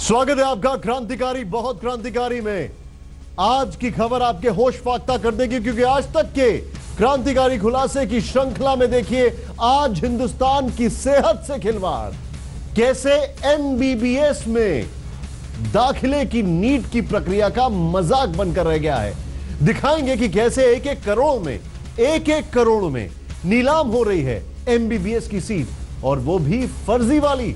स्वागत है आपका क्रांतिकारी बहुत क्रांतिकारी में। आज की खबर आपके होश फाख्ता कर देगी, क्योंकि आज तक के क्रांतिकारी खुलासे की श्रृंखला में देखिए आज हिंदुस्तान की सेहत से खिलवाड़, कैसे एमबीबीएस में दाखिले की नीट की प्रक्रिया का मजाक बनकर रह गया है। दिखाएंगे कि कैसे एक एक करोड़ में नीलाम हो रही है एमबीबीएस की सीट, और वो भी फर्जी वाली।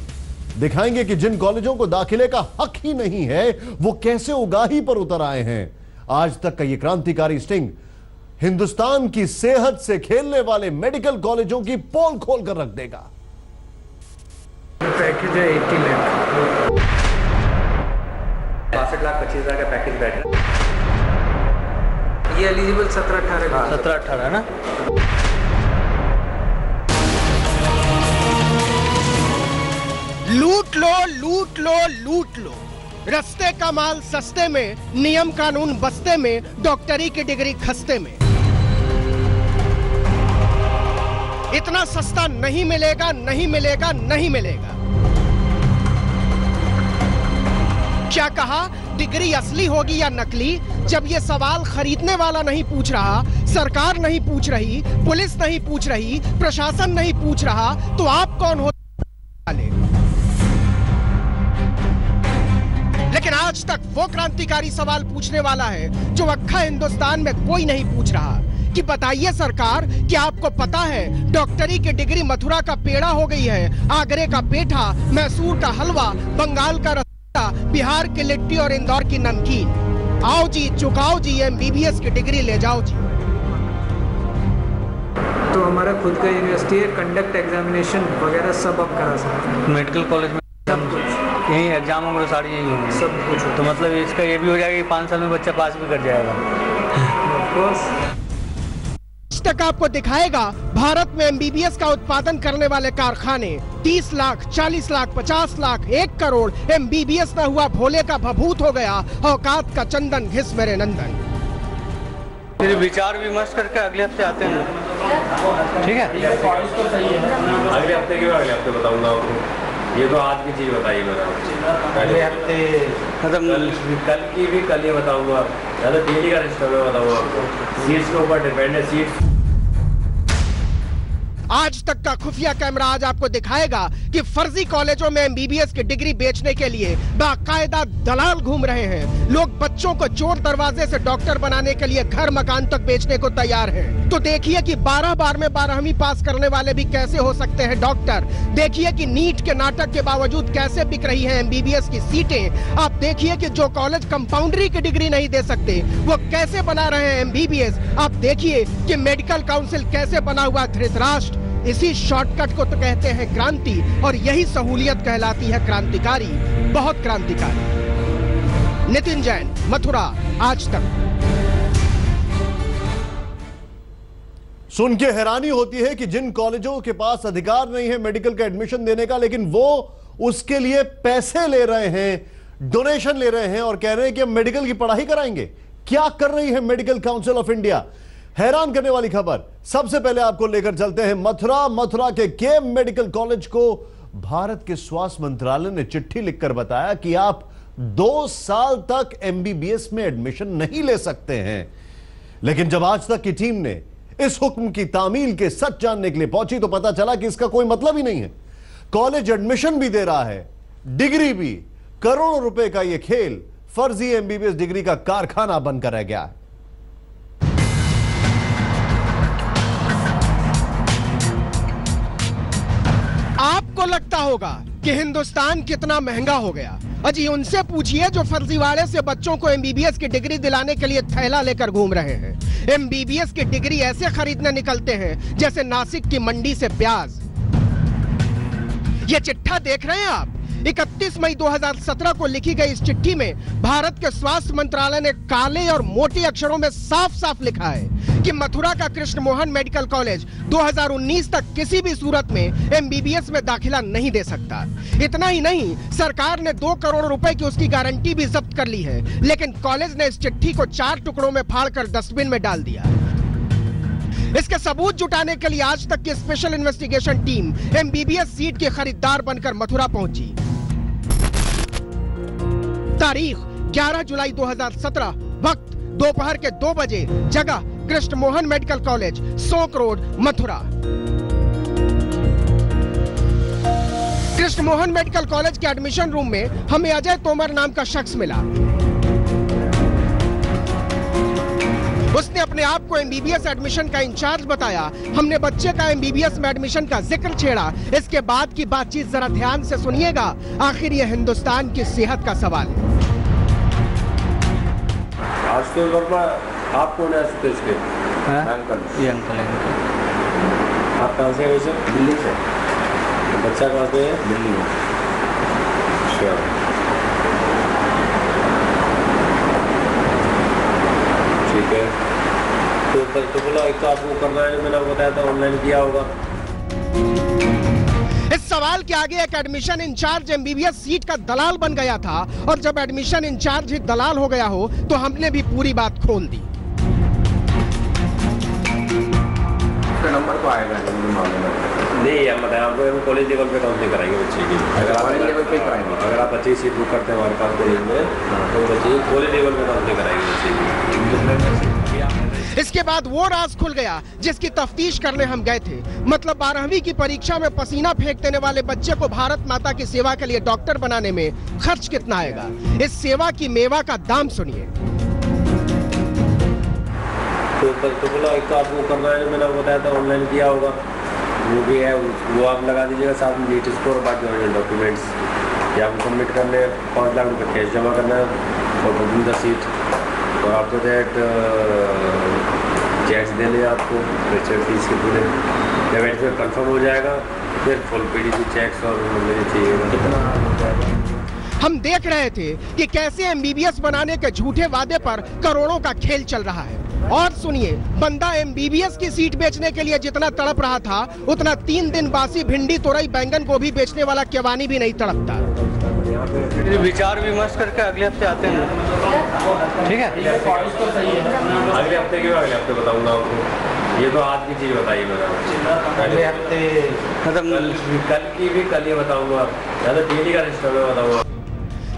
दिखाएंगे कि जिन कॉलेजों को दाखिले का हक ही नहीं है वो कैसे उगाही पर उतर आए हैं। आज तक का ये क्रांतिकारी स्टिंग हिंदुस्तान की सेहत से खेलने वाले मेडिकल कॉलेजों की पोल खोल कर रख देगा। पैकेज है 80 लाख 62 लाख 25 हजार का पैकेज बैठ रहा ये एलिजिबल 17-18 है। 17-18 ना। लूट लो लूट लो लूट लो, रस्ते का माल सस्ते में, नियम कानून बस्ते में, डॉक्टरी की डिग्री खस्ते में। इतना सस्ता नहीं मिलेगा, नहीं मिलेगा, नहीं मिलेगा। क्या कहा, डिग्री असली होगी या नकली? जब ये सवाल खरीदने वाला नहीं पूछ रहा, सरकार नहीं पूछ रही, पुलिस नहीं पूछ रही, प्रशासन नहीं पूछ रहा, तो आप कौन हो? लेकिन आज तक वो क्रांतिकारी सवाल पूछने वाला है जो अक्खा हिंदुस्तान में कोई नहीं पूछ रहा कि बताइए सरकार, क्या आपको पता है डॉक्टरी की डिग्री मथुरा का पेड़ा हो गई है, आगरे का पेठा, मैसूर का हलवा, बंगाल का रसगुल्ला, बिहार की लिट्टी और इंदौर की नमकीन। आओ जी, चुकाओ जी, एमबीबीएस की डिग्री ले जाओ जी। तो हमारा खुद का यूनिवर्सिटी है, कंडक्ट एग्जामिनेशन वगैरह सब आप करा सकते हैं। मेडिकल कॉलेज में सब कुछ यही एग्जाम होंगे, सारी यही होंगे सब कुछ। तो मतलब इसका ये भी हो जाएगा कि 5 साल में बच्चा पास भी कर जाएगा। आज तक आपको दिखाएगा भारत में एमबीबीएस का उत्पादन करने वाले कारखाने 30 लाख, 40 लाख, 50 लाख, 1 करोड़। एमबीबीएस न हुआ भोले का भभूत हो गया, औकात का चंदन घिस मेरे नंदन। फिर विचार विमर्श करके अगले हफ्ते आते हैं, ठीक है? अगले हफ्ते के अगले हफ्ते बताऊंगा आपको। ये तो आज की चीज बताइए मेरा। अगले हफ्ते मतलब कल की भी कल ही बताऊंगा, या तो डेली का रिश्ता में बताऊंगा आपको। सीट्स के ऊपर डिपेंड है सीट्स। आज तक का खुफिया कैमरा आज आपको दिखाएगा कि फर्जी कॉलेजों में एमबीबीएस की डिग्री बेचने के लिए बाकायदा दलाल घूम रहे हैं। लोग बच्चों को चोर दरवाजे से डॉक्टर बनाने के लिए घर मकान तक बेचने को तैयार हैं। तो देखिए कि 12 बार में 12वीं पास करने वाले भी कैसे हो सकते हैं डॉक्टर। देखिए कि नीट के नाटक के बावजूद कैसे बिक रही है एमबीबीएस की सीटें। आप देखिए कि जो कॉलेज कंपाउंडरी की डिग्री नहीं दे सकते वो कैसे बना रहे हैं एमबीबीएस। आप देखिए कि मेडिकल काउंसिल कैसे बना हुआ धृतराष्ट्र। इसी शॉर्टकट को तो कहते हैं क्रांति, और यही सहूलियत कहलाती है क्रांतिकारी, बहुत क्रांतिकारी। नितिन जैन, मथुरा, आज तक। सुन के हैरानी होती है कि जिन कॉलेजों के पास अधिकार नहीं है मेडिकल का एडमिशन देने का, लेकिन वो उसके लिए पैसे ले रहे हैं, डोनेशन ले रहे हैं और कह रहे हैं कि हम मेडिकल की पढ़ाई कराएंगे। क्या कर रही है मेडिकल काउंसिल ऑफ इंडिया? हैरान करने वाली खबर। सबसे पहले आपको लेकर चलते हैं मथुरा के केएम मेडिकल कॉलेज को भारत के स्वास्थ्य मंत्रालय ने चिट्ठी लिखकर बताया कि आप 2 साल तक एमबीबीएस में एडमिशन नहीं ले सकते हैं। लेकिन जब आज तक की टीम ने इस हुक्म की तामील के सच जानने के लिए पहुंची तो पता चला कि इसका कोई मतलब ही नहीं है। कॉलेज एडमिशन भी दे रहा है, डिग्री भी। करोड़ों रुपए का यह खेल फर्जी एमबीबीएस डिग्री का कारखाना बनकर रह गया है। आपको लगता होगा कि हिंदुस्तान कितना महंगा हो गया। अजी उनसे पूछिए जो फर्जीवाड़े से बच्चों को एमबीबीएस की डिग्री दिलाने के लिए थैला लेकर घूम रहे हैं। एमबीबीएस की डिग्री ऐसे खरीदने निकलते हैं जैसे नासिक की मंडी से प्याज। ये चिट्ठा देख रहे हैं आप? 31 मई 2017 को लिखी गई इस चिट्ठी में भारत के स्वास्थ्य मंत्रालय ने काले और मोटे अक्षरों में साफ साफ लिखा है कि मथुरा का कृष्ण मोहन मेडिकल कॉलेज 2019 तक किसी भी सूरत में एमबीबीएस में दाखिला नहीं दे सकता। इतना ही नहीं, सरकार ने 2 करोड़ रुपए की उसकी गारंटी भी जब्त कर ली है, लेकिन कॉलेज ने इस चिट्ठी को 4 टुकड़ों में फाड़कर डस्टबिन में डाल दिया। इसके सबूत जुटाने के लिए आज तक की special investigation team MBBS seat के खरीदार बनकर मथुरा पहुंची। तारीख 11 जुलाई 2017, वक्त दोपहर के 2 बजे, जगह Krishna Mohan medical college, Sonkh road, Mathura. Krishna Mohan medical college के एडमिशन रूम में हमें अजय तोमर नाम का शख्स मिला। उसने अपने आप को एमबीबीएस एडमिशन का इंचार्ज बताया। हमने बच्चे का एमबीबीएस में एडमिशन का जिक्र छेड़ा। इसके बाद की बातचीत जरा ध्यान से सुनिएगा, आखिर ये हिंदुस्तान की सेहत का सवाल है। आज तो वर्मा आप कौन है सुतेश के? अंकल, ये अंकल है। आप कहाँ से वैसे? दिल्ली से। बच्चा कहाँ से है? दिल्ली में। अच्छा, ठीक है। तो बोला एक तो आपको करना है, मैंने आपको बताया था ऑनलाइन किया होगा। इस सवाल के आगे एक एडमिशन इंचार्ज एमबीबीएस सीट का दलाल बन गया था, और जब एडमिशन इंचार्ज ही दलाल हो गया हो तो हमने भी पूरी बात खोल दी। नंबर तो आएगा नहीं, हम बताएं आपको, हम कॉलेज लेवल पे काउंसलिंग कराएंगे बच्चे की। अगर आप कॉलेज लेवल पे कराएंगे, अगर आप बच्चे सीट बुक करते हैं हमारे पास कॉलेज में, तो बच्चे कॉलेज लेवल पे काउंसलिंग कराएंगे बच्चे की। इसके बाद वो राज खुल गया जिसकी तफ्तीश करने हम गए थे। मतलब 12वीं की परीक्षा में पसीना फेंक देने वाले बच्चे को भारत माता की सेवा के लिए डॉक्टर बनाने में खर्च कितना आएगा, इस सेवा की मेवा का दाम सुनिए। तो बोला एक तो आपको करना है, मैंने आपको बताया था ऑनलाइन किया होगा, वो भी है, वो आप लगा दीजिएगा साथ में नीट स्कोर, बाकी ऑनलाइन डॉक्यूमेंट्स या आपको सबमिट करने 5 लाख रुपये कैश जमा करना है और बुकिंग द सीट, और आफ्टर दैट चेक्स देने आपको लेक्चर फीस के पूरे। जब एडमिशन कंफर्म हो जाएगा फिर फुल पीडीसी चेक्स और मुझे चाहिए कितना हो जाएगा। हम देख रहे थे कि कैसे एमबीबीएस बनाने के झूठे वादे पर करोड़ों का खेल चल रहा है। और सुनिए, बंदा एमबीबीएस की सीट बेचने के लिए जितना तड़प रहा था, उतना 3 दिन बासी भिंडी, तोरई, बैंगन गोभी बेचने वाला केवानी भी नहीं तड़पता। विचार विमर्श करके अगले हफ्ते आते हैं, ठीक है? अगले हफ्ते के अगले हफ्ते बताऊंगा आपको। ये तो आज की चीज़ बताइए मैंने, अगले हफ्ते मतलब कल की भी कल ही बताऊंगा, या तो डेली का रिश्ता में बताऊंगा।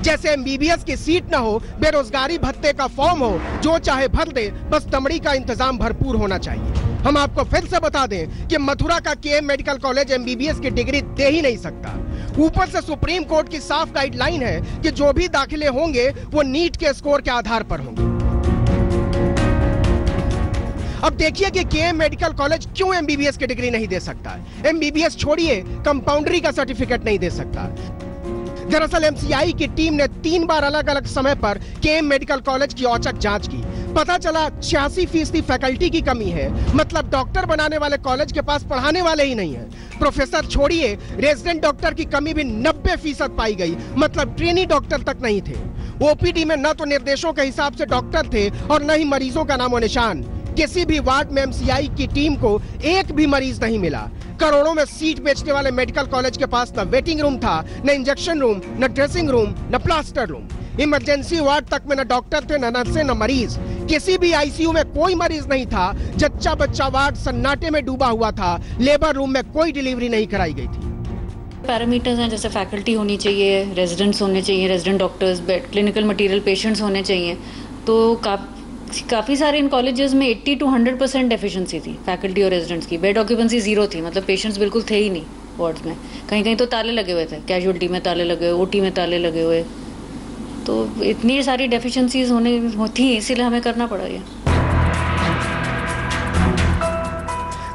जैसे एमबीबीएस की सीट न हो, बेरोजगारी भत्ते का फॉर्म हो, जो चाहे भर दे, बस दमड़ी का इंतजाम भरपूर होना चाहिए। हम आपको फिर से बता दें कि मथुरा का केएम मेडिकल कॉलेज एमबीबीएस की डिग्री दे ही नहीं सकता। ऊपर से सुप्रीम कोर्ट की साफ गाइडलाइन है कि जो भी दाखिले होंगे वो नीट के स्कोर के आधार पर होंगे। अब देखिए कि केएम मेडिकल कॉलेज क्यों एमबीबीएस की डिग्री नहीं दे सकता। एमबीबीएस छोड़िए, कंपाउंडरी का सर्टिफिकेट नहीं दे सकता। दरअसल एमसीआई की टीम ने 3 बार अलग अलग समय पर केएम मेडिकल कॉलेज की औचक जांच की। पता चला 86% फैकल्टी की कमी है। मतलब डॉक्टर बनाने वाले कॉलेज के पास पढ़ाने वाले ही नहीं है। प्रोफेसर छोड़िए, रेजिडेंट डॉक्टर की कमी भी 90% पाई गई। मतलब ट्रेनी डॉक्टर तक नहीं थे। ओपीडी में न तो निर्देशों के हिसाब से डॉक्टर थे और न ही मरीजों का नामो निशान। किसी भी वार्ड में एमसीआई की टीम को एक भी मरीज नहीं मिला। करोड़ों में सीट बेचने वाले मेडिकल कॉलेज के पास न वेटिंग रूम था, न इंजेक्शन रूम, न ड्रेसिंग रूम, न प्लास्टर रूम। इमरजेंसी वार्ड तक में न डॉक्टर थे, न नर्सें, न मरीज। किसी भी आईसीयू में कोई मरीज नहीं था। जच्चा बच्चा वार्ड सन्नाटे में डूबा हुआ था। लेबर रूम में कोई डिलीवरी नहीं कराई गई थी। पैरामीटर्स हैं, जैसे फैकल्टी होनी चाहिए, रेजिडेंट्स होने चाहिए, resident doctors, bed, clinical material, patients होने चाहिए। तो काफ़ी सारे इन कॉलेजेस में 80 to 100% डेफिशिएंसी थी फैकल्टी और रेजिडेंट्स की। बेड ऑक्यूपेंसी 0 थी, मतलब पेशेंट्स बिल्कुल थे ही नहीं वार्ड्स में। कहीं कहीं तो ताले लगे हुए थे, कैजुअल्टी में ताले लगे हुए, ओटी में ताले लगे हुए। तो इतनी सारी डेफिशिएंसीज होती, इसीलिए हमें करना पड़ा ये।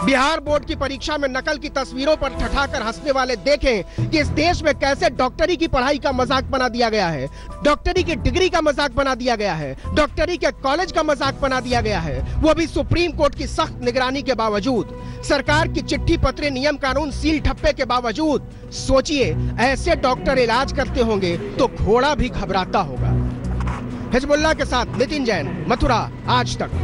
बिहार बोर्ड की परीक्षा में नकल की तस्वीरों पर ठठाकर हंसने वाले देखें कि इस देश में कैसे डॉक्टरी की पढ़ाई का मजाक बना दिया गया है, डॉक्टरी की डिग्री का मजाक बना दिया गया है, डॉक्टरी के कॉलेज का मजाक बना दिया गया है, वो भी सुप्रीम कोर्ट की सख्त निगरानी के बावजूद, सरकार की चिट्ठी पत्री, नियम कानून, सील ठप्पे के बावजूद। सोचिए, ऐसे डॉक्टर इलाज करते होंगे तो घोड़ा भी घबराता होगा। हिजबुल्लाह के साथ नितिन जैन, मथुरा, आज तक।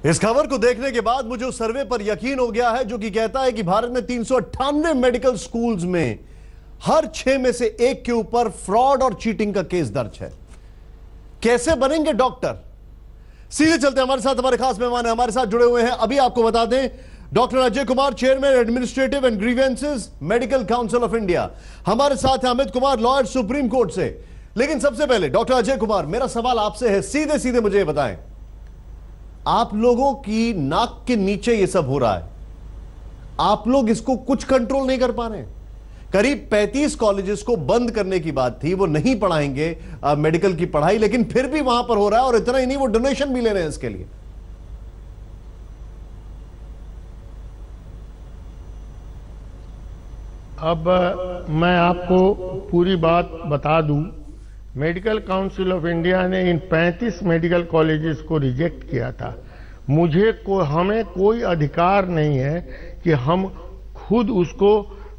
इस खबर को देखने के बाद मुझे उस सर्वे पर यकीन हो गया है जो कि कहता है कि भारत में 398 मेडिकल स्कूल्स में हर 6 में से 1 के ऊपर फ्रॉड और चीटिंग का केस दर्ज है। कैसे बनेंगे डॉक्टर? सीधे चलते हमारे साथ हमारे खास मेहमान है, हमारे साथ जुड़े हुए हैं। अभी आपको बता दें, doctor Ajay Kumar, chairman administrative and grievances medical council of India. हमारे साथ है Amit Kumar, lawyer supreme court से। लेकिन सबसे पहले डॉक्टर अजय कुमार, मेरा सवाल आपसे है, सीधे सीधे मुझे ये बताएं, आप लोगों की नाक के नीचे ये सब हो रहा है, आप लोग इसको कुछ कंट्रोल नहीं कर पा रहे हैं। करीब 35 कॉलेजेस को बंद करने की बात थी, वो नहीं पढ़ाएंगे मेडिकल की पढ़ाई, लेकिन फिर भी वहां पर हो रहा है, और इतना ही नहीं, वो डोनेशन भी ले रहे हैं इसके लिए। अब मैं आपको पूरी बात बता दूं, मेडिकल काउंसिल ऑफ इंडिया ने इन 35 मेडिकल कॉलेजेस को रिजेक्ट किया था। हमें कोई अधिकार नहीं है कि हम खुद उसको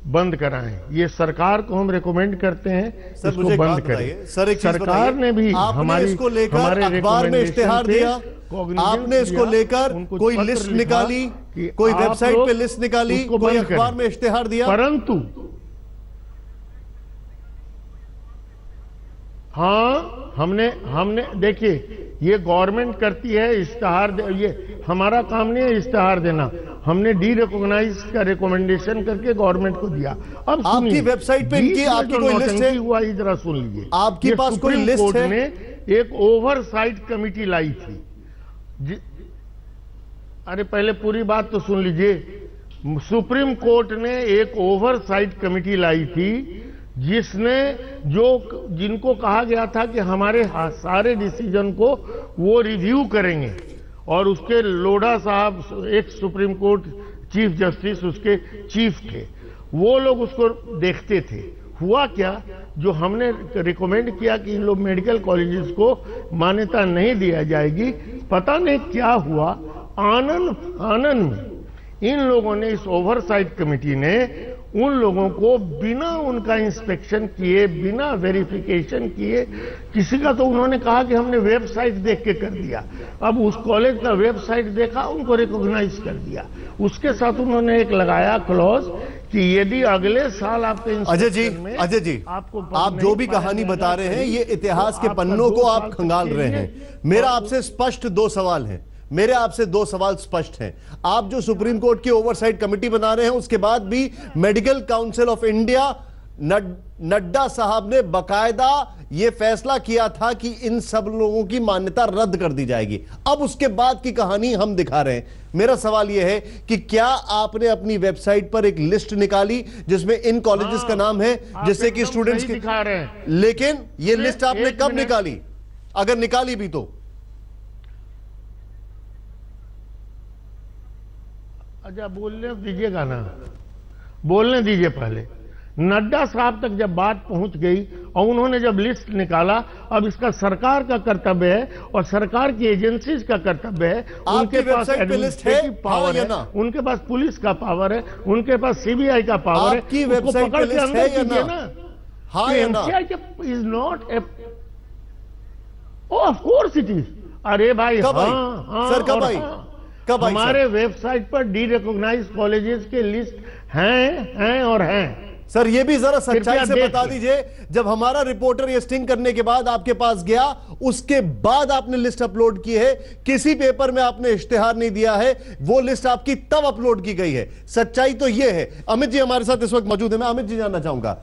बंद कराएं। ये सरकार को हम रेकमेंड करते हैं सर, इसको मुझे बंद बात बताइए। करें। सर, एक चीज सरकार बताइए, ने भी आपने इसको लेकर अखबार में इश्तेहार दिया, आपने इसको लेकर कोई लिस्ट निकाली, कोई वेबसाइट पे लिस्ट निकाली, कोई अखबार में इश्तेहार दिया? परंतु हाँ, हमने देखिए, ये गवर्नमेंट करती है इश्तेहार, ये हमारा काम नहीं है इश्तेहार देना। हमने डी रिकॉग्नाइज का रिकमेंडेशन करके गवर्नमेंट को दिया। अब आपकी वेबसाइट पे इनकी आपकी कोई लिस्ट है? हुआ जरा सुन लीजिए, आपके पास कोई लिस्ट है? ने एक ओवरसाइट कमेटी लाई थी। अरे पहले पूरी बात तो सुन लीजिए। सुप्रीम कोर्ट ने एक ओवरसाइट कमेटी लाई थी जिसने जिनको कहा गया था कि हमारे सारे डिसीजन को वो रिव्यू करेंगे, और उसके लोढ़ा साहब एक सुप्रीम कोर्ट चीफ जस्टिस उसके चीफ थे, वो लोग उसको देखते थे। हुआ क्या, जो हमने रिकमेंड किया कि इन लोग मेडिकल कॉलेजेस को मान्यता नहीं दिया जाएगी, पता नहीं क्या हुआ, आनंद में इन लोगों ने, इस ओवरसाइट कमेटी ने उन लोगों को बिना उनका इंस्पेक्शन किए, बिना वेरिफिकेशन किए, किसी का तो उन्होंने कहा कि हमने वेबसाइट देख के कर दिया। अब उस कॉलेज का वेबसाइट देखा, उनको रिकॉग्नाइज कर दिया। उसके साथ उन्होंने एक लगाया क्लॉज कि यदि अगले साल आपके अजय जी, आप जो भी कहानी बता रहे हैं, ये इतिहास के पन्नों को आप खंगाल रहे हैं। मेरा आपसे स्पष्ट दो सवाल हैं, मेरे आपसे दो सवाल स्पष्ट हैं। आप जो सुप्रीम कोर्ट की ओवरसाइट कमेटी बना रहे हैं, उसके बाद भी medical council of India, Nadda साहब ने बकायदा यह फैसला किया था कि इन सब लोगों की मान्यता रद्द कर दी जाएगी। अब उसके बाद की कहानी हम दिखा रहे हैं। मेरा सवाल यह है कि क्या आपने अपनी वेबसाइट पर एक लिस्ट निकाली जिसमें इन कॉलेजेस का नाम है, जिससे कि स्टूडेंट्स की दिखा रहे हैं, लेकिन यह लिस्ट आपने कब निकाली, अगर निकाली भी तो? अच्छा, बोलने दीजिएगा ना, बोलने दीजिए पहले। नड्डा साहब तक जब बात पहुंच गई और उन्होंने जब लिस्ट निकाला, अब इसका सरकार का कर्तव्य है और सरकार की एजेंसीज का कर्तव्य है। उनके पास एडमिनिस्ट्रेटिव पावर है, उनके पास पुलिस का पावर है, उनके पास सीबीआई का पावर है। आपकी वेबसाइट पे लिस्ट है या ना? हाँ या ना? Is not a, of course it is. अरे भाई, हाँ, सर कब आई? हमारे वेबसाइट पर डी रिकॉग्नाइज कॉलेजेस के लिस्ट हैं और हैं। सर ये भी जरा सच्चाई से बता दीजिए, जब हमारा रिपोर्टर ये स्टिंग करने के बाद आपके पास गया, उसके बाद आपने लिस्ट अपलोड की है, किसी पेपर में आपने इश्तेहार नहीं दिया है, वो लिस्ट आपकी तब अपलोड की गई है। सच्चाई तो ये है। अमित जी हमारे साथ इस वक्त मौजूद है, मैं अमित जी जानना चाहूंगा,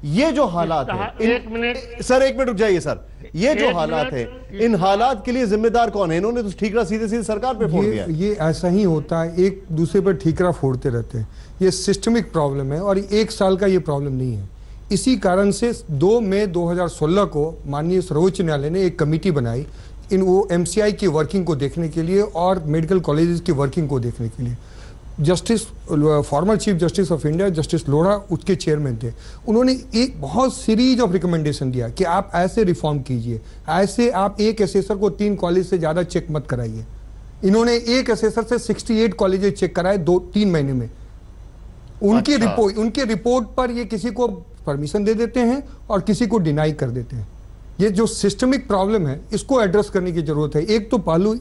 ये जो हालात है, एक मिनट सर, एक मिनट रुक जाइए सर, ये जो हालात है, इन हालात के लिए जिम्मेदार कौन है? इन्होंने तो ठीकरा सीधे सीधे सरकार पे फोड़ दिया। ये ऐसा ही होता है, एक दूसरे पर ठीकरा फोड़ते रहते हैं। ये सिस्टमिक प्रॉब्लम है और एक साल का ये प्रॉब्लम नहीं है। इसी कारण से 2 मई 2016 को माननीय सर्वोच्च न्यायालय ने एक कमेटी बनाई वो MCI की वर्किंग को देखने के लिए और मेडिकल कॉलेजेस की वर्किंग को देखने के लिए। Justice, former chief justice of India justice Lodha उसके चेयरमैन थे। उन्होंने एक बहुत सीरीज ऑफ रिकमेंडेशन दिया कि आप ऐसे रिफॉर्म कीजिए, ऐसे आप एक असेसर को 3 कॉलेज से ज़्यादा चेक मत कराइए। इन्होंने एक असेसर से 68 कॉलेजेस चेक कराए 2-3 महीने में। उनकी रिपोर्ट पर ये किसी को परमिशन दे देते हैं और किसी को डिनाई कर देते हैं। ये जो सिस्टमिक प्रॉब्लम है, इसको एड्रेस करने की जरूरत है। एक तो पहलू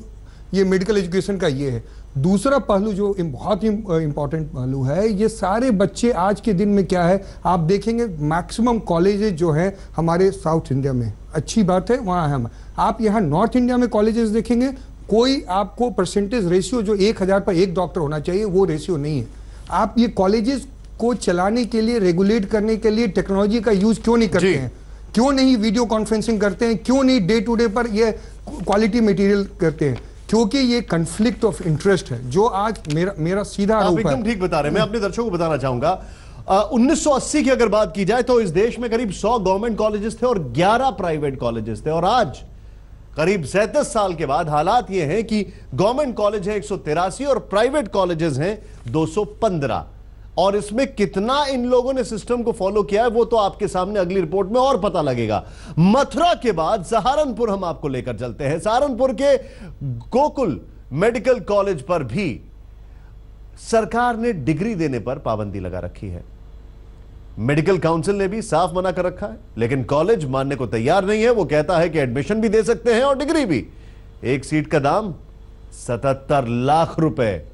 ये मेडिकल एजुकेशन का ये है। दूसरा पहलू जो बहुत ही इंपॉर्टेंट पहलू है, ये सारे बच्चे आज के दिन में क्या है, आप देखेंगे मैक्सिमम कॉलेजेस जो हैं हमारे साउथ इंडिया में, अच्छी बात है वहाँ हम, आप यहाँ नॉर्थ इंडिया में कॉलेजेस देखेंगे कोई आपको परसेंटेज रेशियो जो 1000 पर 1 डॉक्टर होना चाहिए वो रेशियो नहीं है। आप ये कॉलेजेस को चलाने के लिए, रेगुलेट करने के लिए टेक्नोलॉजी का यूज क्यों नहीं करते हैं? क्यों नहीं वीडियो कॉन्फ्रेंसिंग करते हैं? क्यों नहीं डे टू डे पर ये क्वालिटी मटेरियल करते हैं? क्योंकि ये कन्फ्लिक्ट ऑफ इंटरेस्ट है जो आज मेरा सीधा आरोप है। आप एकदम ठीक बता रहे हैं। मैं अपने दर्शकों को बताना चाहूंगा 1980 की अगर बात की जाए तो इस देश में करीब 100 गवर्नमेंट कॉलेजेस थे और 11 प्राइवेट कॉलेजेस थे, और आज करीब 37 साल के बाद हालात ये हैं कि गवर्नमेंट कॉलेज है 183 और प्राइवेट कॉलेजेस हैं 215। और इसमें कितना इन लोगों ने सिस्टम को फॉलो किया है वो तो आपके सामने अगली रिपोर्ट में और पता लगेगा। मथुरा के बाद सहारनपुर हम आपको लेकर चलते हैं। सहारनपुर के गोकुल मेडिकल कॉलेज पर भी सरकार ने डिग्री देने पर पाबंदी लगा रखी है। मेडिकल काउंसिल ने भी साफ मना कर रखा है, लेकिन कॉलेज मानने को तैयार नहीं है। वो कहता है कि एडमिशन भी दे सकते हैं और डिग्री भी। एक सीट का दाम 77 लाख रुपए।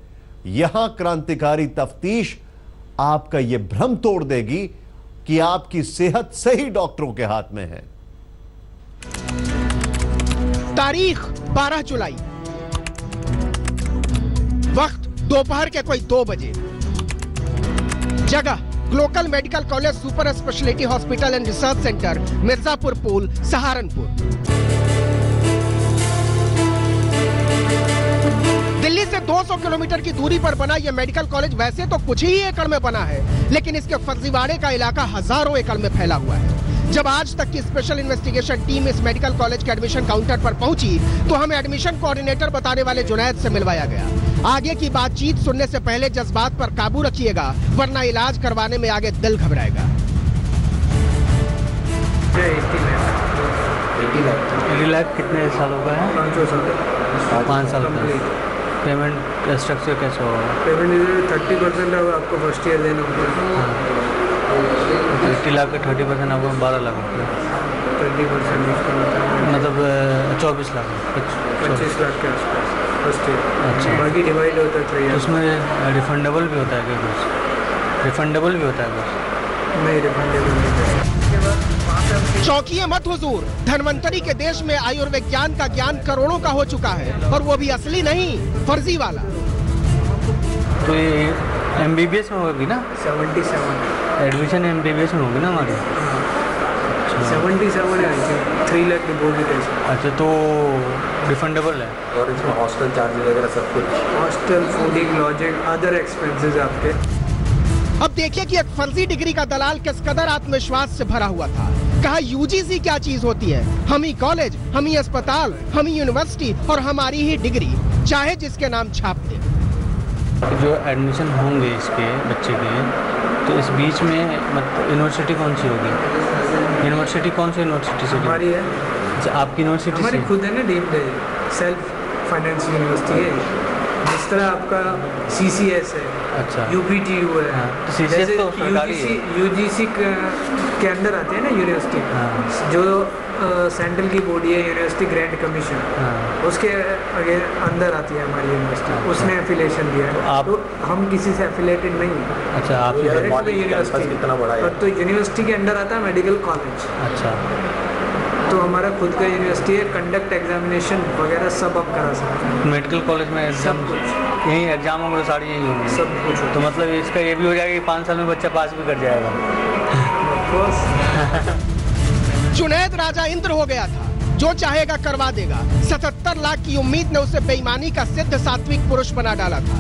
यहां क्रांतिकारी तफ्तीश आपका यह भ्रम तोड़ देगी कि आपकी सेहत सही डॉक्टरों के हाथ में है। तारीख 12 जुलाई, वक्त दोपहर के कोई 2 बजे, जगह glocal medical college super speciality hospital and research centre, Mirzapur Pul, Saharanpur. Delhi से 200 किलोमीटर की दूरी पर बना यह मेडिकल कॉलेज वैसे तो कुछ ही एकड़ में बना है, लेकिन इसके फर्जीवाड़े का इलाका हजारों एकड़ में फैला हुआ है। जब आज तक की स्पेशल इन्वेस्टिगेशन टीम इस मेडिकल कॉलेज के एडमिशन काउंटर पर पहुंची तो हमें एडमिशन कोऑर्डिनेटर बताने वाले जुनैद से मिलवाया गया। आगे की बातचीत सुनने से पहले जज्बात पर काबू रखिएगा, वरना इलाज करवाने में आगे दिल घबराएगा। 80 लाख कितने सालों का है? 5 साल का। पेमेंट स्ट्रक्चर कैसे होगा? पेमेंट 30% अब आपको फर्स्ट ईयर देना होगा। 80 लाख का 30% आपको 12 लाख रुपये, 30% मतलब 24 लाख 25 लाख के आसपास फर्स्ट ईयर। अच्छा। बाकी डिवाइड होता है 3 तो ईयर। उसमें रिफंडेबल भी होता है क्या कुछ? रिफंडेबल भी होता है कुछ? नहीं, रिफंडेबल नहीं है। उसके बाद वहाँ पे हम चौंकिए मत हुजूर, धनवंतरी के देश में आयुर्विज्ञान का ज्ञान करोड़ों का हो चुका है, और वो भी असली नहीं, फर्जी वाला। तो ये MBBS में होगी ना? 77 एडमिशन MBBS में होगी ना हमारी? 77 है, 3 लाख डिपॉजिट है। अच्छा, तो रिफंडेबल है? और इसमें हॉस्टल चार्ज वगैरह सब कुछ, hostel, fooding, lodging, other expenses आपके। अब देखिए कि एक फर्जी डिग्री का दलाल किस कदर आत्मविश्वास से भरा हुआ था। कहा UGC क्या चीज होती है, हम ही कॉलेज, हम ही अस्पताल, हम ही यूनिवर्सिटी और हमारी ही डिग्री, चाहे जिसके नाम छाप दे। जो एडमिशन होंगे इसके बच्चे के, तो इस बीच में मतलब यूनिवर्सिटी कौन सी होगी? यूनिवर्सिटी कौन सी यूनिवर्सिटी से? हमारी है, अच्छा, आपकी यूनिवर्सिटी हमारी से? खुद है ना, डीम्ड है, सेल्फ फाइनेंस यूनिवर्सिटी है। जिस तरह आपका CCS है, अच्छा। UPTU है, हाँ, तो CCS जैसे तो सरकारी है। UGC के अंदर आते हैं ना यूनिवर्सिटी, हाँ। जो सेंट्रल की बॉडी है, यूनिवर्सिटी ग्रैंड कमीशन, हाँ। उसके अंदर आती है हमारी यूनिवर्सिटी। उसने एफिलेशन दिया है, आप- तो हम किसी से एफिलेटेड नहीं है। अच्छा, आपकी डायरेक्ट में यूनिवर्सिटी कितना बड़ा है? तो यूनिवर्सिटी के अंडर आता है मेडिकल कॉलेज। अच्छा, तो हमारा खुद का यूनिवर्सिटी है, कंडक्ट एग्जामिनेशन वगैरह सब आप करा सकते हैं, मेडिकल कॉलेज में एग्जाम, सब कुछ। यहीं एग्जाम होंगे सारी यहीं होंगे? सब कुछ तो मतलब इसका ये भी हो जाएगा कि 5 साल में बच्चा पास भी कर जाएगा? जुनैद राजा इंद्र हो गया था, जो चाहेगा करवा देगा। 77 लाख की उम्मीद ने उसे बेईमानी का सिद्ध सात्विक पुरुष बना डाला था।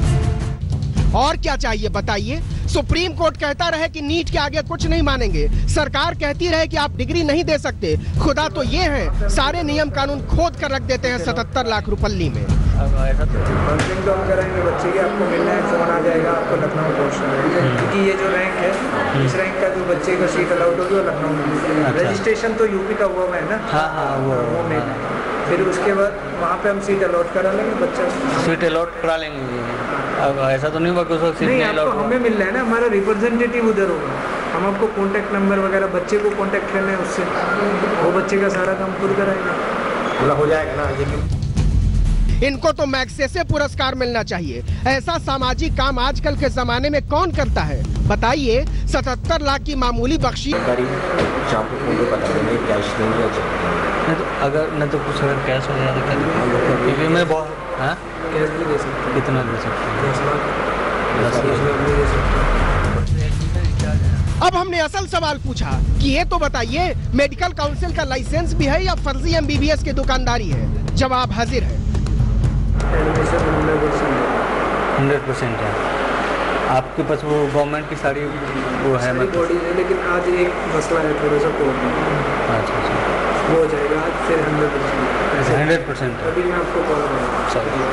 और क्या चाहिए बताइए? सुप्रीम कोर्ट कहता रहे कि नीट के आगे कुछ नहीं मानेंगे, सरकार कहती रहे कि आप डिग्री नहीं दे सकते, खुदा तो ये है सारे नियम कानून खोद कर रख देते हैं 77 लाख रुपल्ली में। अब ऐसा तो काउंसलिंग तो हम कराएंगे बच्चे की, आपको मिलना है, फोन आ जाएगा, आपको लखनऊ पहुंचना है, क्योंकि ये जो रैंक है, इस रैंक का जो बच्चे का सीट अलाउड होगी वो लखनऊ में। अच्छा। रजिस्ट्रेशन तो यूपी का हुआ है ना। हाँ, वो में फिर उसके बाद वहाँ पे हम सीट अलॉट करा लेंगे बच्चा। सीट अलॉट करा लेंगे। अब ऐसा तो नहीं होगा कि उसको सीट नहीं, नहीं आपको अलॉट हमें मिल रहा है ना, हमारा रिप्रेजेंटेटिव उधर होगा। हम आपको कॉन्टैक्ट नंबर वगैरह, बच्चे को कॉन्टैक्ट करना है उससे, वो बच्चे का सारा काम खुद कराएगा। पूरा हो जाएगा ना। इनको तो मैग्सेसे पुरस्कार मिलना चाहिए। ऐसा सामाजिक काम आजकल के जमाने में कौन करता है बताइए? 77 लाख की मामूली बख्शी। शाम को फोन पे बता देंगे, कैश देंगे। नहीं तो अगर नहीं तो कुछ अगर कैश हो जाए तो क्या दिक्कत? क्योंकि मैं बहुत हाँ कैश भी दे सकते हैं, कितना दे सकते हैं? 10 लाख 10 10 लाख भी दे सकते हैं। अब हमने असल सवाल पूछा कि ये तो बताइए मेडिकल काउंसिल का लाइसेंस भी है या फर्जी एमबीबीएस की दुकानदारी है? जवाब हाजिर है। एडमिशन 100% है। आपके पास वो गवर्नमेंट की सारी वो है सारी बॉडी है, लेकिन आज एक मसला है थोड़ा सा कोर्ट में, अच्छा वो हो जाएगा आज, फिर 100%। 100% अभी मैं आपको कॉल करूँगा, चलिए।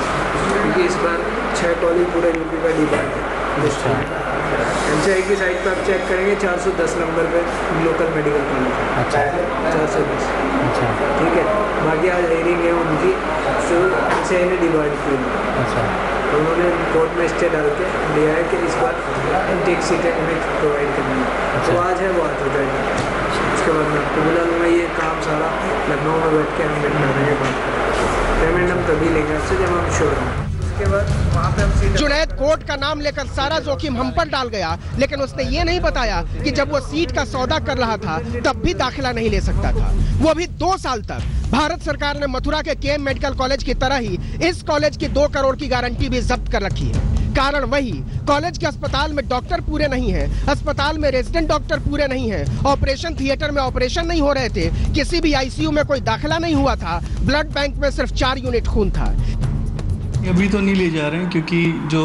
क्योंकि इस बार 6 कॉलेज पूरे यूपी का डिमांड है। अच्छा एमसीआई की साइट पर आप चेक करेंगे 410 नंबर पे लोकल मेडिकल कॉलेज, अच्छा 410, अच्छा ठीक है। बाकी आज हेयरिंग है उनकी, जो एमसीआई ने डिवाइड की है, अच्छा तो उन्होंने कोर्ट में स्टे डाल के दिया है कि इस बार इनटेक सीटें उन्हें प्रोवाइड करनी है। तो आज है वो आज हो जाएगा, उसके बाद मैं आपको बुला लूँगा। ये काम सारा लखनऊ में बैठ के हम मिलने के बात करें, पेमेंट हम तभी लेंगे आपसे जब हम श्योर हों। उसके बाद वहाँ पे हम सीट जुनैद कोर्ट का नाम लेकर सारा जोखिम हम पर डाल गया, लेकिन उसने ये नहीं बताया कि जब वो सीट का सौदा कर रहा था तब भी दाखिला नहीं ले सकता था, वो भी 2 साल तक। भारत सरकार ने मथुरा के केएम मेडिकल कॉलेज की तरह ही इस कॉलेज की 2 करोड़ की गारंटी भी जब्त कर रखी है। कारण वही, कॉलेज के अस्पताल में डॉक्टर पूरे नहीं हैं, अस्पताल में रेजिडेंट डॉक्टर पूरे नहीं हैं, ऑपरेशन थिएटर में ऑपरेशन नहीं हो रहे थे, किसी भी आईसीयू में कोई दाखिला नहीं हुआ था, ब्लड बैंक में सिर्फ 4 यूनिट खून था। अभी तो नहीं ले जा रहे हैं क्योंकि जो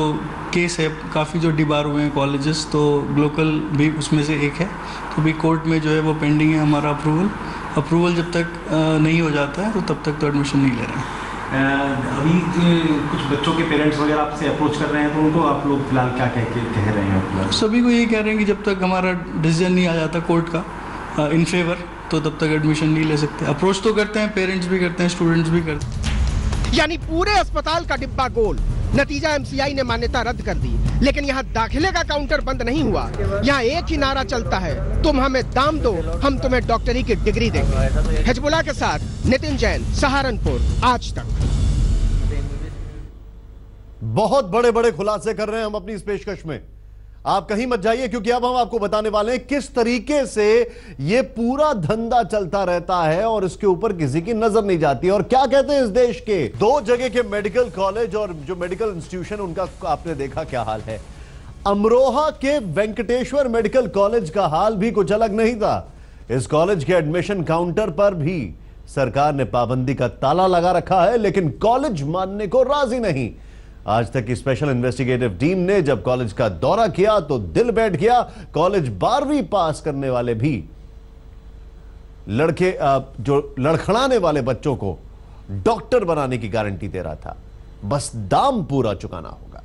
केस है काफ़ी जो डिबार हुए हैं कॉलेजेस, तो लोकल भी उसमें से एक है, तो अभी कोर्ट में जो है वो पेंडिंग है हमारा अप्रूवल जब तक नहीं हो जाता है तो तब तक तो एडमिशन नहीं ले रहे हैं। अभी कुछ बच्चों के पेरेंट्स वगैरह आपसे अप्रोच कर रहे हैं, तो उनको आप लोग फिलहाल क्या कह रहे हैं? सभी को यही कह रहे हैं कि जब तक हमारा डिसीजन नहीं आ जाता कोर्ट का इन फेवर, तो तब तक एडमिशन नहीं ले सकते। अप्रोच तो करते हैं, पेरेंट्स भी करते हैं, स्टूडेंट्स भी करते हैं। यानी पूरे अस्पताल का डिब्बा गोल। नतीजा एमसीआई ने मान्यता रद्द कर दी, लेकिन यहाँ दाखिले का काउंटर बंद नहीं हुआ। यहाँ एक ही नारा चलता है, तुम हमें दाम दो, हम तुम्हें डॉक्टरी की डिग्री देंगे। हिजबुल्लाह के साथ नितिन जैन, सहारनपुर, आज तक। बहुत बड़े बड़े खुलासे कर रहे हैं हम अपनी इस पेशकश में, आप कहीं मत जाइए, क्योंकि अब हम आपको बताने वाले हैं किस तरीके से यह पूरा धंधा चलता रहता है और इसके ऊपर किसी की नजर नहीं जाती। और क्या कहते हैं इस देश के 2 जगह के मेडिकल कॉलेज और जो मेडिकल इंस्टीट्यूशन, उनका आपने देखा क्या हाल है। अमरोहा के वेंकटेश्वर मेडिकल कॉलेज का हाल भी कुछ अलग नहीं था। इस कॉलेज के एडमिशन काउंटर पर भी सरकार ने पाबंदी का ताला लगा रखा है, लेकिन कॉलेज मानने को राजी नहीं। आज तक की स्पेशल इन्वेस्टिगेटिव टीम ने जब कॉलेज का दौरा किया तो दिल बैठ गया। कॉलेज 12वीं पास करने वाले भी लड़के जो लड़खड़ाने वाले बच्चों को डॉक्टर बनाने की गारंटी दे रहा था, बस दाम पूरा चुकाना होगा।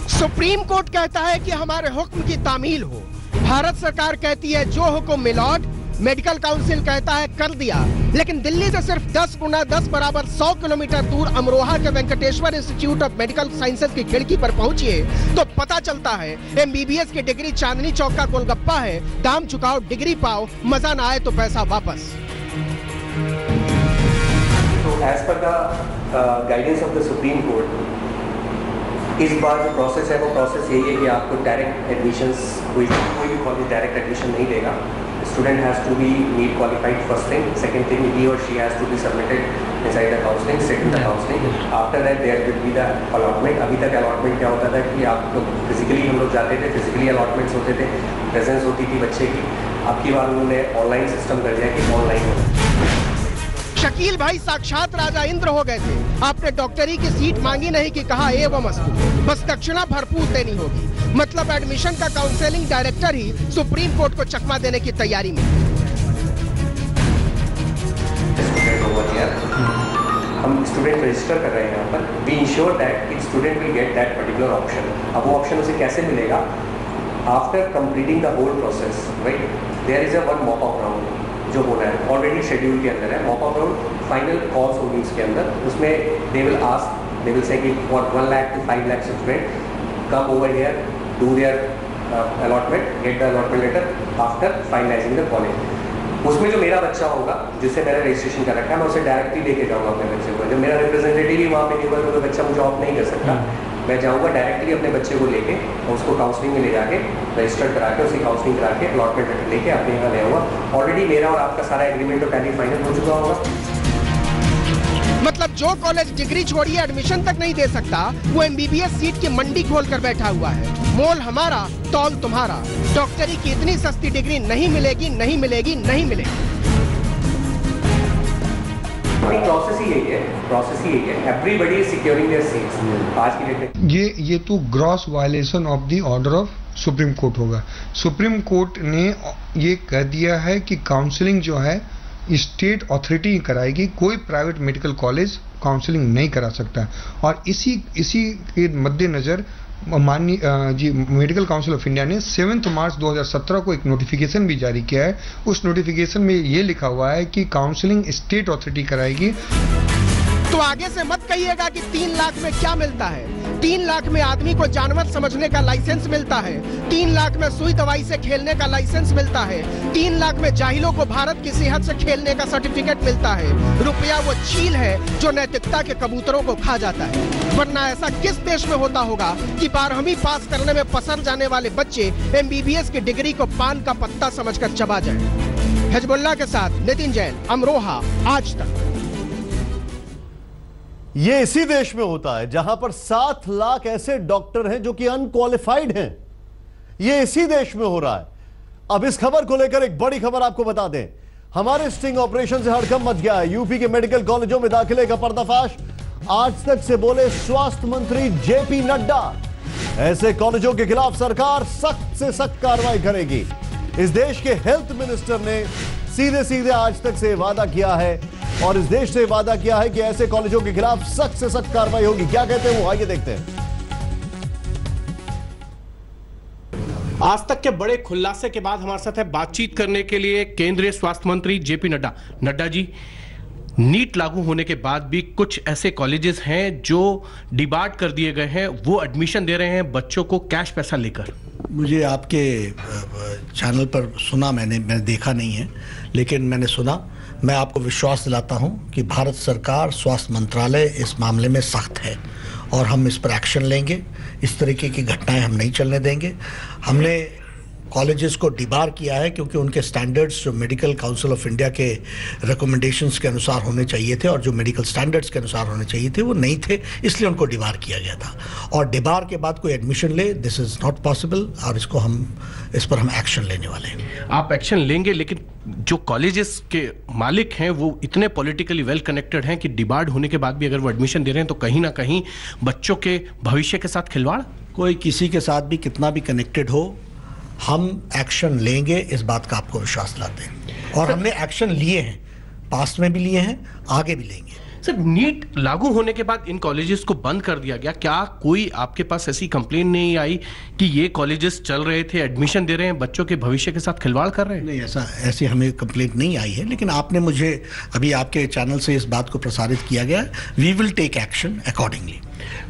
सुप्रीम कोर्ट कहता है कि हमारे हुक्म की तामील हो, भारत सरकार कहती है जो हुक्म मिलॉर्ड, मेडिकल काउंसिल कहता है कर दिया। लेकिन दिल्ली से सिर्फ 10 गुना 10 बराबर 100 किलोमीटर दूर अमरोहा के Venkateshwar institute of medical sciences की खिड़की पर पहुंचिए तो पता चलता है एमबीबीएस की डिग्री चांदनी चौक का गोलगप्पा है। दाम चुकाओ, डिग्री पाओ, मजा ना आए तो पैसा वापस। तो as per the guidance of the Supreme Court, इस बार जो प्रोसेस है वो प्रोसेस यही है कि आपको डायरेक्ट एडमिशंस, कोई भी कॉलेज डायरेक्ट एडमिशन नहीं देगा। Student has to be NEET qualified first thing. Second thing, he or she has to be submitted inside the counseling, sit in the counseling. After that, there will be the allotment. अभी तक allotment क्या होता था कि आप लोग physically हम लोग जाते थे, फिजिकली allotments होते थे, प्रेजेंस होती थी बच्चे की। अब की बार उन्होंने ऑनलाइन सिस्टम कर दिया कि ऑनलाइन होगा। शकील भाई साक्षात राजा इंद्र हो गए थे। आपने डॉक्टरी की सीट मांगी नहीं कि कहा एवं अस्तु, बस दक्षिणा भरपूर देनी होगी। मतलब एडमिशन का काउंसलिंग डायरेक्टर ही सुप्रीम कोर्ट को चकमा देने की तैयारी में। हम स्टूडेंट रजिस्टर कर रहे हैं यहाँ पर, वी इंश्योर दैट कि student will get that particular option. अब वो ऑप्शन उसे कैसे मिलेगा? After completing the whole process, right, there is a one mock up round जो होना है, ऑलरेडी शेड्यूल के अंदर है। Mock up round final calls होगी उसके अंदर, उसमें they will ask, they will say कि for 1 lakh to 5 lakh student come over here, do their allotment, get the allotment letter after finalizing the college. उसमें जो मेरा बच्चा होगा जिससे मैंने रजिस्ट्रेशन कर रखा है, मैं उसे डायरेक्टली लेके जाऊंगा अपने बच्चे को। जब मेरा रिप्रेजेंटेटिव ही वहाँ पे नहीं होगा तो बच्चा मुझे ऑफ नहीं कर सकता। मैं जाऊँगा डायरेक्टली अपने बच्चे को लेके और उसको काउंसलिंग में ले जाके रजिस्टर करा के उसे काउंसलिंग करा के अलॉटमेंट लेटर लेके अपने यहाँ ले आऊँगा। ऑलरेडी मेरा और आपका सारा एग्रीमेंट तो पहले फाइनल हो चुका होगा। मतलब जो कॉलेज डिग्री छोड़िए एडमिशन तक नहीं दे सकता, वो एमबीबीएस सीट की मंडी खोल कर बैठा हुआ है। मोल हमारा, तौल तुम्हारा। डॉक्टरी की इतनी सस्ती डिग्री नहीं मिलेगी, नहीं मिलेगी, नहीं मिलेगी। प्रोसेस ही यही है everybody is securing there seats आज की डेट में। ये तो gross violation of the order of supreme court होगा। सुप्रीम कोर्ट ने ये कह दिया है कि काउंसलिंग जो है स्टेट अथॉरिटी कराएगी, कोई प्राइवेट मेडिकल कॉलेज काउंसलिंग नहीं करा सकता। और इसी के मद्देनजर माननीय जी मेडिकल काउंसिल ऑफ इंडिया ने 7 मार्च 2017 को एक नोटिफिकेशन भी जारी किया है। उस नोटिफिकेशन में ये लिखा हुआ है कि काउंसलिंग स्टेट अथॉरिटी कराएगी। तो आगे से मत कहिएगा कि 3 लाख में क्या मिलता है। 3 लाख में आदमी को जानवर समझने का लाइसेंस मिलता है। 3 लाख में सुई दवाई से खेलने का लाइसेंस मिलता है। 3 लाख में जाहिलों को भारत की सेहत से खेलने का सर्टिफिकेट मिलता है। रुपया वो चील है जो नैतिकता के कबूतरों को खा जाता है। वरना ऐसा किस देश में होता होगा कि 12वीं पास करने में पसर जाने वाले बच्चे एमबीबीएस की डिग्री को पान का पत्ता समझकर चबा जाए। हिजबुल्लाह के साथ नितिन जैन, अमरोहा, आज तक। ये इसी देश में होता है जहां पर 7 लाख ऐसे डॉक्टर हैं जो कि अनक्वालिफाइड हैं। ये इसी देश में हो रहा है। अब इस खबर को लेकर एक बड़ी खबर आपको बता दें। हमारे स्टिंग ऑपरेशन से हड़कंप मच गया है। यूपी के मेडिकल कॉलेजों में दाखिले का पर्दाफाश। आज तक से बोले स्वास्थ्य मंत्री जेपी नड्डा, ऐसे कॉलेजों के खिलाफ सरकार सख्त से सख्त कार्रवाई करेगी। इस देश के हेल्थ मिनिस्टर ने सीधे आज तक से वादा किया है और इस देश से वादा किया है कि ऐसे कॉलेजों के खिलाफ सख्त से सख्त कार्रवाई होगी। क्या कहते हैं वो, आइए देखते हैं। आज तक के बड़े खुलासे के बाद हमारे साथ है बातचीत करने के लिए केंद्रीय स्वास्थ्य मंत्री जेपी नड्डा। नड्डा जी, नीट लागू होने के बाद भी कुछ ऐसे कॉलेजेस हैं जो डिबार्ड कर दिए गए हैं, वो एडमिशन दे रहे हैं बच्चों को कैश पैसा लेकर। मुझे आपके चैनल पर सुना, मैंने देखा नहीं है, लेकिन मैंने सुना। मैं आपको विश्वास दिलाता हूं कि भारत सरकार, स्वास्थ्य मंत्रालय इस मामले में सख्त है और हम इस पर एक्शन लेंगे। इस तरीके की घटनाएं हम नहीं चलने देंगे। हमने कॉलेजेस को डिबार किया है क्योंकि उनके स्टैंडर्ड्स जो मेडिकल काउंसिल ऑफ इंडिया के रिकमेंडेशंस के अनुसार होने चाहिए थे और जो मेडिकल स्टैंडर्ड्स के अनुसार होने चाहिए थे वो नहीं थे, इसलिए उनको डिबार किया गया था। और डिबार के बाद कोई एडमिशन ले, दिस इज़ नॉट पॉसिबल और इस पर हम एक्शन लेने वाले हैं। आप एक्शन लेंगे, लेकिन जो कॉलेजेस के मालिक हैं वो इतने पॉलिटिकली वेल कनेक्टेड हैं कि डिबार्ड होने के बाद भी अगर वो एडमिशन दे रहे हैं तो कहीं ना कहीं बच्चों के भविष्य के साथ खिलवाड़। कोई किसी के साथ भी कितना भी कनेक्टेड हो, हम एक्शन लेंगे, इस बात का आपको विश्वास दिलाते हैं। और हमने एक्शन लिए हैं, पास्ट में भी लिए हैं, आगे भी लेंगे। सर, नीट लागू होने के बाद इन कॉलेजेस को बंद कर दिया गया, क्या कोई आपके पास ऐसी कंप्लेन नहीं आई कि ये कॉलेजेस चल रहे थे, एडमिशन दे रहे हैं, बच्चों के भविष्य के साथ खिलवाड़ कर रहे हैं? नहीं, ऐसी हमें कंप्लेंट नहीं आई है, लेकिन आपने मुझे अभी आपके चैनल से इस बात को प्रसारित किया गया है। We will take action accordingly.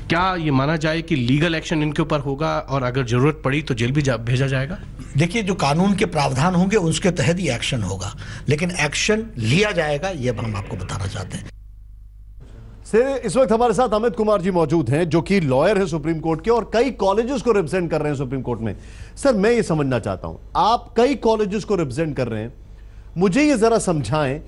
क्या ये माना जाए कि लीगल एक्शन इनके ऊपर होगा और अगर जरूरत पड़ी तो जेल भी भेजा जाएगा? देखिए, जो कानून के प्रावधान होंगे उसके तहत ही एक्शन होगा, लेकिन एक्शन लिया जाएगा, ये हम आपको बताना चाहते हैं। इस वक्त हमारे साथ अमित कुमार जी मौजूद हैं जो कि लॉयर है सुप्रीम कोर्ट के और कई कॉलेजेस को रिप्रेजेंट कर रहे हैं सुप्रीम कोर्ट में। सर, मैं ये समझना चाहता हूं, आप कई कॉलेजेस को रिप्रेजेंट कर रहे हैं, मुझे ये जरा समझाएं,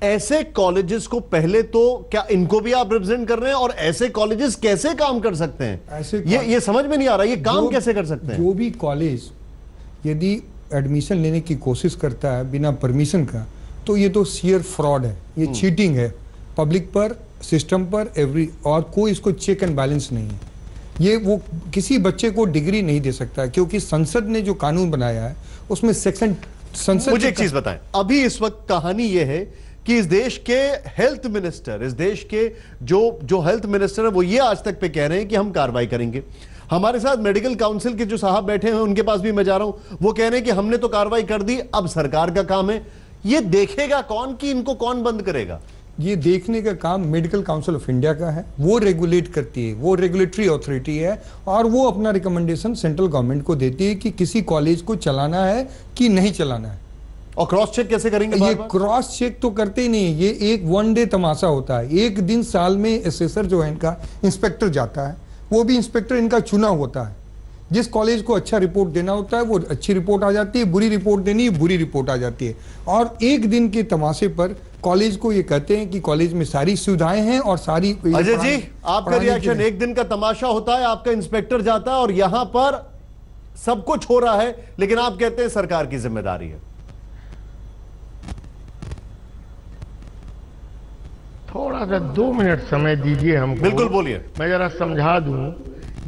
ऐसे कॉलेजेस को पहले तो क्या इनको भी आप रिप्रेजेंट कर रहे हैं और ऐसे कॉलेजेस कैसे काम कर सकते हैं? ऐसे ये समझ में नहीं आ रहा, ये काम कैसे कर सकते हैं? जो भी कॉलेज यदि एडमिशन लेने की कोशिश करता है बिना परमिशन का, तो ये तो शेयर फ्रॉड है, ये चीटिंग है पब्लिक पर, सिस्टम पर, और कोई इसको चेक एंड बैलेंस नहीं है। ये वो किसी बच्चे को डिग्री नहीं दे सकता है क्योंकि संसद ने जो कानून बनाया है उसमें सेक्शन संसद। मुझे एक चीज बताएं, अभी इस वक्त कहानी ये है कि इस देश के हेल्थ मिनिस्टर, इस देश के जो हेल्थ मिनिस्टर है वो ये आज तक पे कह रहे हैं कि हम कार्रवाई करेंगे। हमारे साथ मेडिकल काउंसिल के जो साहब बैठे हैं उनके पास भी मैं जा रहा हूं, वो कह रहे हैं कि हमने तो कार्रवाई कर दी, अब सरकार का काम है। ये देखेगा कौन कि इनको कौन बंद करेगा? ये देखने का काम मेडिकल काउंसिल ऑफ इंडिया का है, वो रेगुलेट करती है, वो रेगुलेटरी अथॉरिटी है और वो अपना रिकमेंडेशन सेंट्रल गवर्नमेंट को देती है कि किसी कॉलेज को चलाना है कि नहीं चलाना है। और क्रॉस चेक कैसे करेंगे? ये क्रॉस चेक तो करते ही नहीं, ये एक वन डे तमाशा होता है। एक दिन साल में एसेसर जो है इनका इंस्पेक्टर जाता है, वो भी इंस्पेक्टर इनका चुना होता है। जिस कॉलेज को अच्छा रिपोर्ट देना होता है वो अच्छी रिपोर्ट आ जाती है, बुरी रिपोर्ट देनी है बुरी रिपोर्ट आ जाती है। और एक दिन के तमाशे पर कॉलेज को ये कहते हैं कि कॉलेज में सारी सुविधाएं हैं और सारी। अजय जी, आपका रिएक्शन, एक दिन का तमाशा होता है, आपका इंस्पेक्टर जाता है और यहां पर सब कुछ हो रहा है, लेकिन आप कहते हैं सरकार की जिम्मेदारी है। थोड़ा सा 2 मिनट समय दीजिए हमको। बिल्कुल बोलिए। मैं जरा समझा दूं।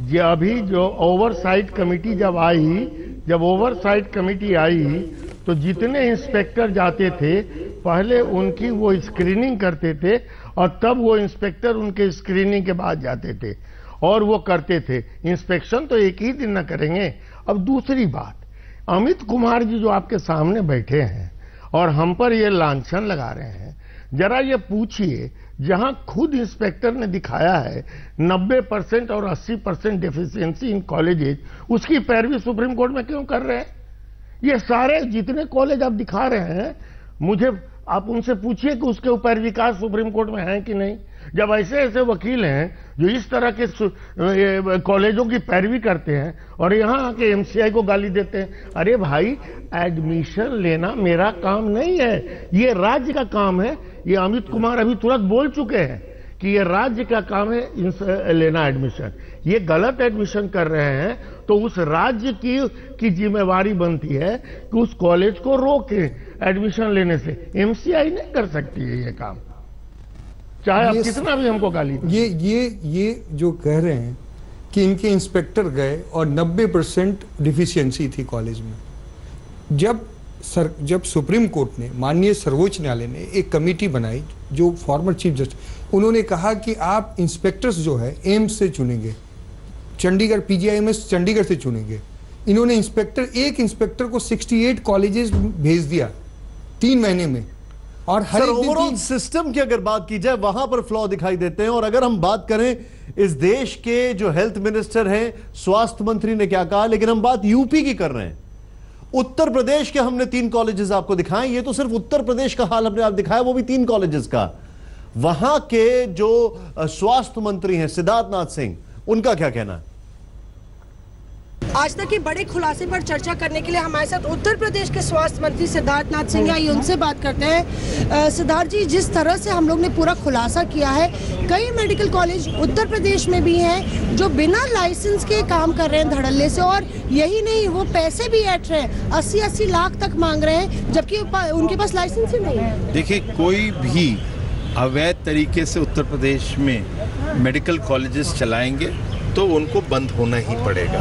ये अभी जो ओवरसाइट कमेटी जब ओवरसाइट कमेटी आई तो जितने इंस्पेक्टर जाते थे पहले उनकी वो स्क्रीनिंग करते थे और तब वो इंस्पेक्टर उनके स्क्रीनिंग के बाद जाते थे और वो करते थे। इंस्पेक्शन तो एक ही दिन न करेंगे। अब दूसरी बात, अमित कुमार जी जो आपके सामने बैठे हैं और हम पर ये लांछन लगा रहे हैं, जरा ये पूछिए, जहां खुद इंस्पेक्टर ने दिखाया है 90% और 80% डेफिशिएंसी इन कॉलेजेस, उसकी पैरवी सुप्रीम कोर्ट में क्यों कर रहे हैं? ये सारे जितने कॉलेज आप दिखा रहे हैं, मुझे आप उनसे पूछिए कि उसके ऊपर विकास सुप्रीम कोर्ट में है कि नहीं। जब ऐसे ऐसे वकील हैं जो इस तरह के कॉलेजों की पैरवी करते हैं और यहाँ आके एमसीआई को गाली देते हैं, अरे भाई एडमिशन लेना मेरा काम नहीं है, ये राज्य का काम है। ये अमित कुमार अभी तुरंत बोल चुके हैं कि ये राज्य का काम है लेना एडमिशन। ये गलत एडमिशन कर रहे हैं तो उस राज्य की जिम्मेवारी बनती है कि उस कॉलेज को रोके एडमिशन लेने से। एमसीआई नहीं कर सकती है ये काम, चाहे आप कितना भी हमको गाली दें। ये जो कह रहे हैं कि इनके इंस्पेक्टर गए और 90% डिफिशियंसी थी कॉलेज में। जब सुप्रीम कोर्ट ने, माननीय सर्वोच्च न्यायालय ने एक कमेटी बनाई जो फॉर्मर चीफ जस्टिस, उन्होंने कहा कि आप इंस्पेक्टर्स जो है एम्स से चुनेंगे, चंडीगढ़ पीजीआईएमएस चंडीगढ़ से चुनेंगे। इन्होंने एक इंस्पेक्टर को 68 कॉलेजेस भेज दिया 3 महीने में। और हर ओवरऑल सिस्टम की अगर बात की जाए वहां पर फ्लॉ दिखाई देते हैं। और अगर हम बात करें इस देश के जो हेल्थ मिनिस्टर हैं, स्वास्थ्य मंत्री ने क्या कहा, लेकिन हम बात यूपी की कर रहे हैं। उत्तर प्रदेश के हमने 3 कॉलेजेस आपको दिखाए, ये तो सिर्फ उत्तर प्रदेश का हाल हमने आप दिखाया, वो भी 3 कॉलेजेस का। वहां के जो स्वास्थ्य मंत्री हैं सिद्धार्थनाथ सिंह, उनका क्या कहना है? आज तक के बड़े खुलासे पर चर्चा करने के लिए हमारे साथ उत्तर प्रदेश के स्वास्थ्य मंत्री सिद्धार्थनाथ सिंह, आइए उनसे बात करते हैं। सिद्धार्थ जी, जिस तरह से हम लोग ने पूरा खुलासा किया है, कई मेडिकल कॉलेज उत्तर प्रदेश में भी हैं जो बिना लाइसेंस के काम कर रहे हैं धड़ल्ले से, और यही नहीं, वो पैसे भी ऐंठ रहे हैं, 80-80 लाख तक मांग रहे हैं, जबकि उनके पास लाइसेंस ही नहीं है। देखिए, कोई भी अवैध तरीके से उत्तर प्रदेश में मेडिकल कॉलेजेस चलाएंगे तो उनको बंद होना ही पड़ेगा।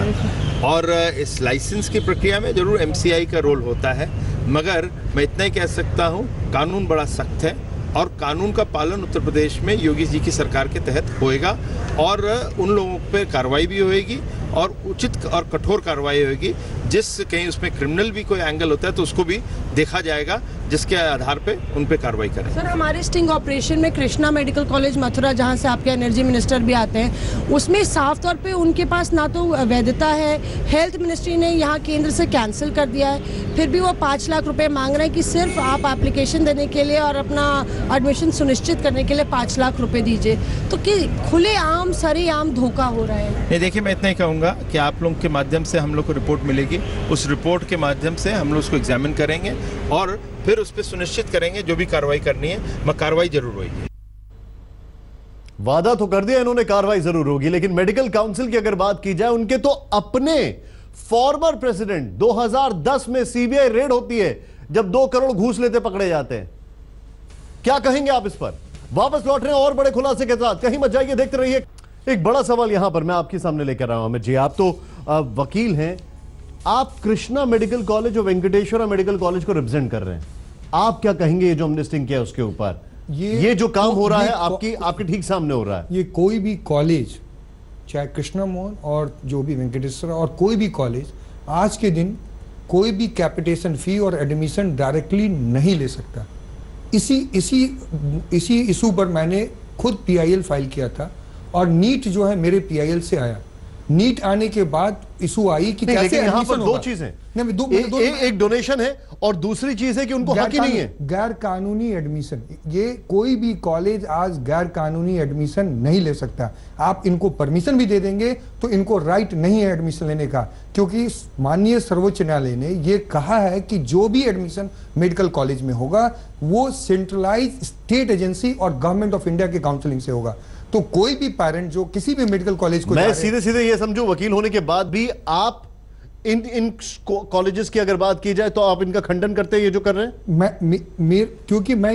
और इस लाइसेंस की प्रक्रिया में जरूर एमसीआई का रोल होता है, मगर मैं इतना ही कह सकता हूँ, कानून बड़ा सख्त है और कानून का पालन उत्तर प्रदेश में योगी जी की सरकार के तहत होएगा और उन लोगों पर कार्रवाई भी होएगी और उचित और कठोर कार्रवाई होगी। जिस कहीं उसमें क्रिमिनल भी कोई एंगल होता है तो उसको भी देखा जाएगा, जिसके आधार पे उन पे कार्रवाई करें। सर, हमारे स्टिंग ऑपरेशन में कृष्णा मेडिकल कॉलेज मथुरा, जहां से आपके एनर्जी मिनिस्टर भी आते हैं, उसमें साफ तौर पे उनके पास ना तो वैधता है, हेल्थ मिनिस्ट्री ने यहाँ केंद्र से कैंसिल कर दिया है, फिर भी वो 5 लाख रुपए मांग रहे हैं कि सिर्फ आप एप्लीकेशन देने के लिए और अपना एडमिशन सुनिश्चित करने के लिए 5 लाख रुपए दीजिए। तो कि खुलेआम सरेआम धोखा हो रहा है। नहीं, देखिए, मैं इतना ही कहूँगा कि आप लोगों के माध्यम से हम लोग को रिपोर्ट मिलेगी, उस रिपोर्ट के माध्यम से हम लोग उसको एग्जामिन करेंगे और फिर उस पर सुनिश्चित करेंगे जो भी कार्रवाई करनी है, मैं कार्रवाई जरूर होगी। वादा तो कर दिया इन्होंने, कार्रवाई जरूर होगी। लेकिन मेडिकल काउंसिल की अगर बात की जाए, उनके तो अपने फॉर्मर प्रेसिडेंट 2010 में सीबीआई रेड होती है जब 2 करोड़ घूस लेते पकड़े जाते हैं। क्या कहेंगे आप इस पर? वापस लौट रहे हैं और बड़े खुलासे के साथ, कहीं मत जाइए, देखते रहिए। एक बड़ा सवाल यहां पर मैं आपके सामने लेकर रहा हूं। अमित जी, आप तो वकील हैं, आप कृष्णा मेडिकल कॉलेज और वेंकटेश्वरा मेडिकल कॉलेज को रिप्रेजेंट कर रहे हैं, आप क्या कहेंगे ये जो हमने लिस्टिंग किया उसके ऊपर? ये जो काम हो रहा है आपके ठीक सामने हो रहा है। ये कोई भी कॉलेज, चाहे कृष्णा मोहन और जो भी वेंकटेश्वरा और कोई भी कॉलेज, आज के दिन कोई भी कैपिटेशन फी और एडमिशन डायरेक्टली नहीं ले सकता। इसी इशू पर मैंने खुद PIL फाइल किया था और नीट जो है मेरे PIL से आया। नीट आने के बाद इशू आई कि कैसे लेकिन यहाँ पर एडमिशन दो होगा। चीजें नहीं, एक डोनेशन है और दूसरी चीज है कि उनको हक ही नहीं है। गैर कानूनी एडमिशन, ये कोई भी कॉलेज आज गैर कानूनी एडमिशन नहीं ले सकता। आप इनको परमिशन भी दे देंगे तो इनको राइट नहीं है एडमिशन लेने का, क्योंकि माननीय सर्वोच्च न्यायालय ने ये कहा है कि जो भी एडमिशन मेडिकल कॉलेज में होगा वो सेंट्रलाइज स्टेट एजेंसी और गवर्नमेंट ऑफ इंडिया के काउंसलिंग से होगा। तो कोई भी पेरेंट जो किसी भी मेडिकल कॉलेज को, मैं सीधे सीधे ये समझूं, वकील होने के बाद भी आप इन कॉलेजेस की अगर बात की जाए तो आप इनका खंडन करते हैं ये जो कर रहे हैं? क्योंकि मैं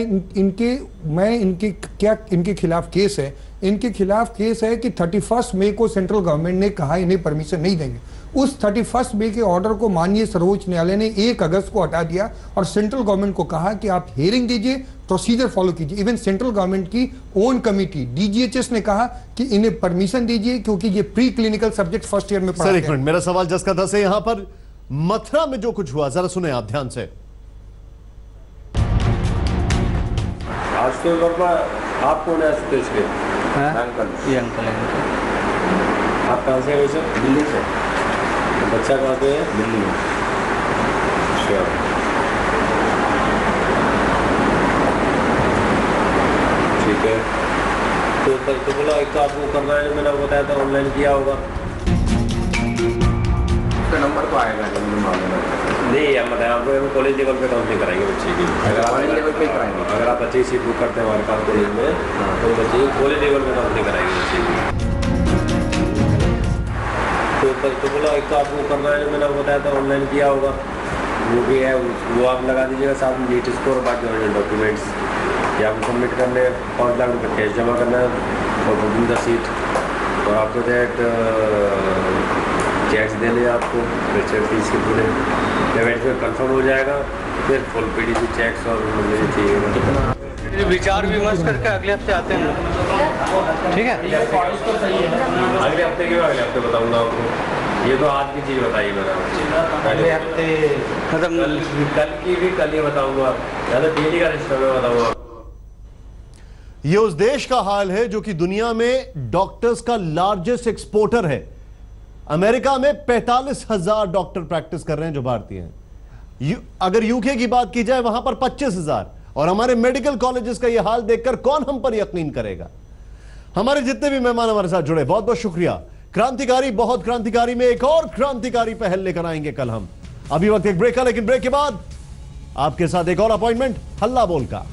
इनके खिलाफ केस है, इनके खिलाफ केस है कि 31 मई को सेंट्रल गवर्नमेंट ने कहा इन्हें परमिशन नहीं देंगे। उस 31 मई के ऑर्डर को माननीय सर्वोच्च न्यायालय ने 1 अगस्त को हटा दिया और सेंट्रल गवर्नमेंट को कहा कि आप हियरिंग दीजिए, प्रोसीजर फॉलो कीजिए। इवन सेंट्रल गवर्नमेंट की ओन कमिटी DGHS ने कहा कि इन्हें परमिशन दीजिए क्योंकि ये pre clinical subject first year में पढ़ा सर एक मिनट, मेरा सवाल जस का तस है। यहां पर मथुरा में जो कुछ हुआ जरा सुने आप ध्यान से। आज तो वर्मा आप कौन है आशुतोष के? अंकल। ये अंकल है। आप कहाँ से हैं सर? दिल्ली से। बच्चा कहाँ पे है? दिल्ली में। अच्छा। ठीक है। तो बोला एक तो आपको करना है, मैंने आपको बताया था ऑनलाइन किया होगा। उसका नंबर तो आएगा जब मुझे मालूम है। नहीं हम बताएं आपको, हम कॉलेज लेवल पे काउंसलिंग कराएंगे बच्चे की। कॉलेज लेवल पे कराएंगे। अगर आप बच्चे की सीट बुक करते हैं हमारे पास कॉलेज में तो बच्चे की कॉलेज लेवल पे काउंसलिंग कराएंगे बच्चे की। तो बोला एक तो आपको करना है, मैंने आपको बताया था ऑनलाइन किया होगा। वो भी है, वो आप लगा दीजिएगा साथ में नीट स्कोर, बाकी ओरिजिनल डॉक्यूमेंट्स या आपको सबमिट करने 5 लाख रुपये कैश जमा करना है और बुकिंग द सीट, और आपको दैट चेक्स देने आपको लेक्चर फीस के पूरे पेमेंट में कंफर्म हो जाएगा। फिर फुल PDC चेक्स और मुझे चाहिए विचार विमर्श करके अगले हफ्ते आते हैं, ठीक है? अगले हफ्ते के अगले हफ्ते बताऊंगा आपको। ये तो आज की चीज़ बताइए मैंने, अगले हफ्ते मतलब कल की भी कल ही बताऊंगा, या तो डेली का रिश्ता में बताऊंगा। ये उस देश का हाल है जो कि दुनिया में डॉक्टर्स का लार्जेस्ट एक्सपोर्टर है। अमेरिका में 45,000 डॉक्टर प्रैक्टिस कर रहे हैं जो भारतीय हैं। अगर यूके की बात की जाए वहां पर 25,000। और हमारे मेडिकल कॉलेजेस का यह हाल देखकर कौन हम पर यकीन करेगा। हमारे जितने भी मेहमान हमारे साथ जुड़े बहुत बहुत शुक्रिया। क्रांतिकारी बहुत क्रांतिकारी में एक और क्रांतिकारी पहल लेकर आएंगे कल हम। अभी वक्त एक ब्रेक का, लेकिन ब्रेक के बाद आपके साथ एक और अपॉइंटमेंट हल्ला बोल का।